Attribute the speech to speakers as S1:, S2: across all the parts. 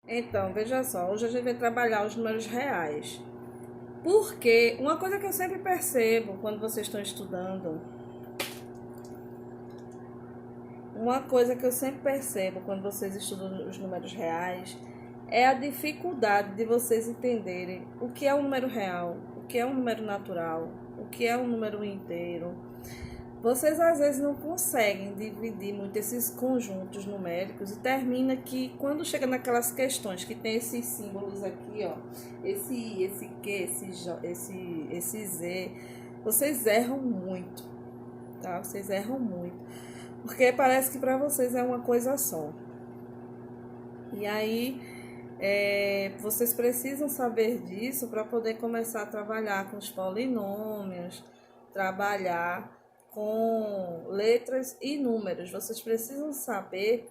S1: Então, veja só, hoje a gente vai trabalhar os números reais. Porque uma coisa que eu sempre percebo quando vocês estão estudando, uma coisa que eu sempre percebo quando vocês estudam os números reais, é a dificuldade de vocês entenderem o que é um número real, o que é um número natural, o que é um número inteiro. Vocês às vezes não conseguem dividir muito esses conjuntos numéricos e termina que quando chega naquelas questões que tem esses símbolos aqui, ó, esse I, esse Q, esse Z, vocês erram muito, tá? Vocês erram muito, porque parece que para vocês é uma coisa só. E aí vocês precisam saber disso para poder começar a trabalhar com os polinômios, trabalhar com letras e números. Vocês precisam saber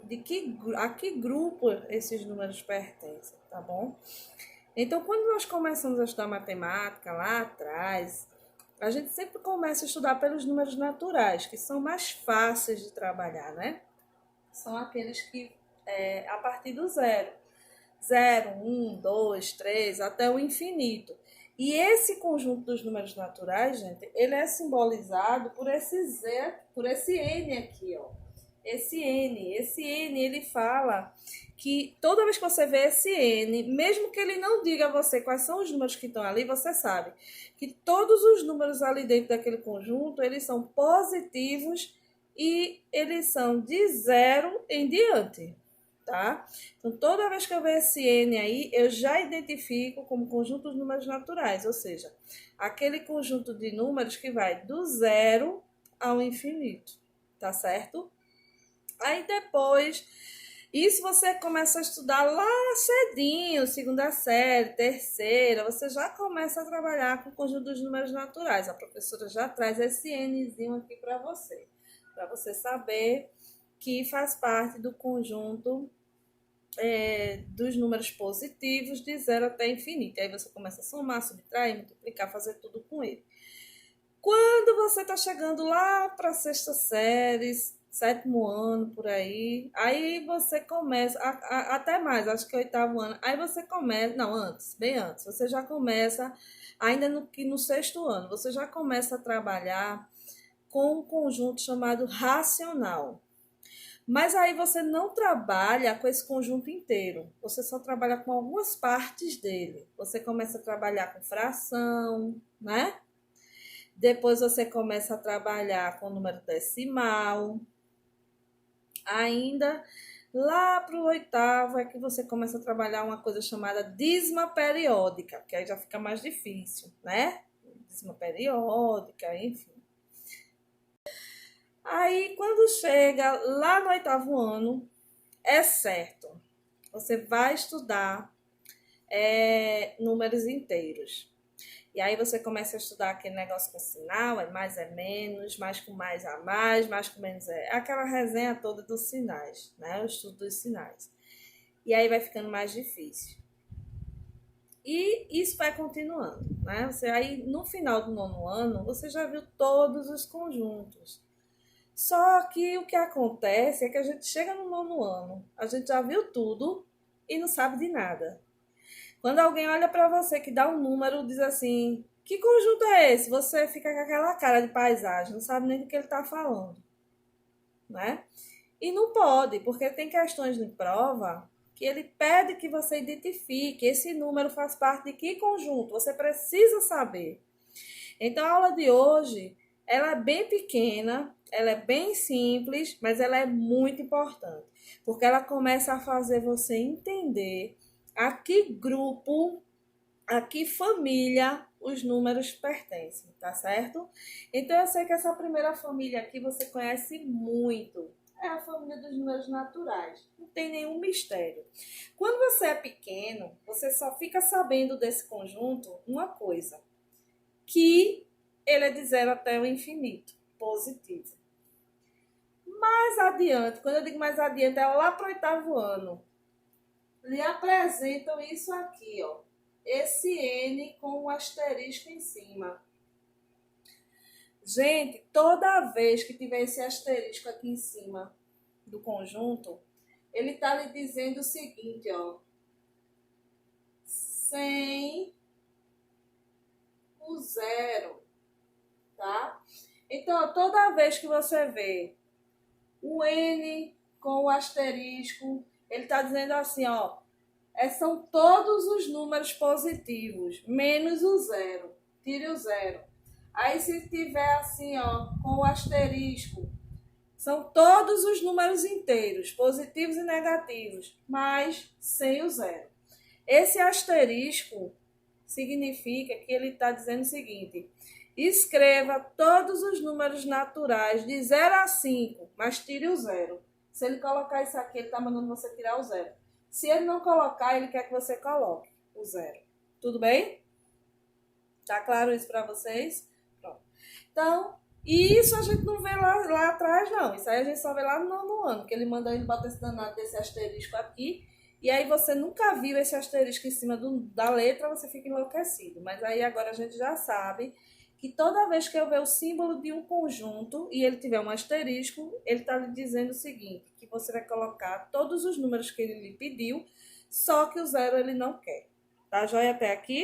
S1: a que grupo esses números pertencem, tá bom? Então, quando nós começamos a estudar matemática lá atrás, a gente sempre começa a estudar pelos números naturais, que são mais fáceis de trabalhar, né? São aqueles que a partir do zero. Zero, um, dois, três, até o infinito. E esse conjunto dos números naturais, gente, ele é simbolizado por esse Z, por esse N aqui, ó. Esse N, ele fala que toda vez que você vê esse N, mesmo que ele não diga a você quais são os números que estão ali, você sabe que todos os números ali dentro daquele conjunto, eles são positivos e eles são de zero em diante, tá? Então, toda vez que eu ver esse N aí, eu já identifico como conjunto de números naturais, ou seja, aquele conjunto de números que vai do zero ao infinito, tá certo? Aí depois, isso você começa a estudar lá cedinho, segunda série, terceira, você já começa a trabalhar com o conjunto dos números naturais. A professora já traz esse Nzinho aqui para você saber que faz parte do conjunto dos números positivos de zero até infinito. Aí você começa a somar, subtrair, multiplicar, fazer tudo com ele. Quando você está chegando lá para a sexta série, sétimo ano, por aí você começa, até mais, acho que oitavo ano, aí você começa, não, antes, bem antes, você já começa, ainda no sexto ano, você já começa a trabalhar com um conjunto chamado racional. Mas aí você não trabalha com esse conjunto inteiro, você só trabalha com algumas partes dele. Você começa a trabalhar com fração, né? Depois você começa a trabalhar com número decimal. Ainda lá para o oitavo é que você começa a trabalhar uma coisa chamada dízima periódica, que aí já fica mais difícil, né? Dízima periódica, enfim. Aí quando chega lá no oitavo ano, é certo, você vai estudar números inteiros. E aí você começa a estudar aquele negócio com sinal, é mais é menos, mais com mais a mais com menos é. Aquela resenha toda dos sinais, né? O estudo dos sinais. E aí vai ficando mais difícil. E isso vai continuando, né? Você aí no final do nono ano, você já viu todos os conjuntos. Só que o que acontece é que a gente chega no nono ano, a gente já viu tudo e não sabe de nada. Quando alguém olha para você que dá um número, diz assim: que conjunto é esse? Você fica com aquela cara de paisagem, não sabe nem do que ele está falando, né? E não pode, porque tem questões de prova que ele pede que você identifique esse número faz parte de que conjunto. Você precisa saber. Então a aula de hoje, ela é bem pequena, ela é bem simples, mas ela é muito importante, porque ela começa a fazer você entender a que grupo, a que família os números pertencem, tá certo? Então eu sei que essa primeira família aqui você conhece muito. É a família dos números naturais. Não tem nenhum mistério. Quando você é pequeno, você só fica sabendo desse conjunto uma coisa, que ele é de zero até o infinito, positivo. Mais adiante, quando eu digo mais adiante, é lá para o oitavo ano, lhe apresentam isso aqui, ó. Esse N com um asterisco em cima. Gente, toda vez que tiver esse asterisco aqui em cima do conjunto, ele está lhe dizendo o seguinte, ó. sem o zero, tá? Então, toda vez que você vê o N com o asterisco, ele está dizendo assim, ó, são todos os números positivos, menos o zero. Tire o zero. Aí, se tiver assim, ó, com o asterisco, são todos os números inteiros, positivos e negativos, mas sem o zero. Esse asterisco significa que ele está dizendo o seguinte: escreva todos os números naturais de 0 a 5, mas tire o zero. Se ele colocar isso aqui, ele está mandando você tirar o zero. Se ele não colocar, ele quer que você coloque o zero. Tudo bem? Tá claro isso para vocês? Pronto. Então, isso a gente não vê lá atrás, não. Isso aí a gente só vê lá no nono ano, que ele manda ele botar esse danado desse asterisco aqui. E aí você nunca viu esse asterisco em cima da letra, você fica enlouquecido. Mas aí agora a gente já sabe que toda vez que eu ver o símbolo de um conjunto e ele tiver um asterisco, ele está lhe dizendo o seguinte, que você vai colocar todos os números que ele lhe pediu, só que o zero ele não quer. Tá joia até aqui?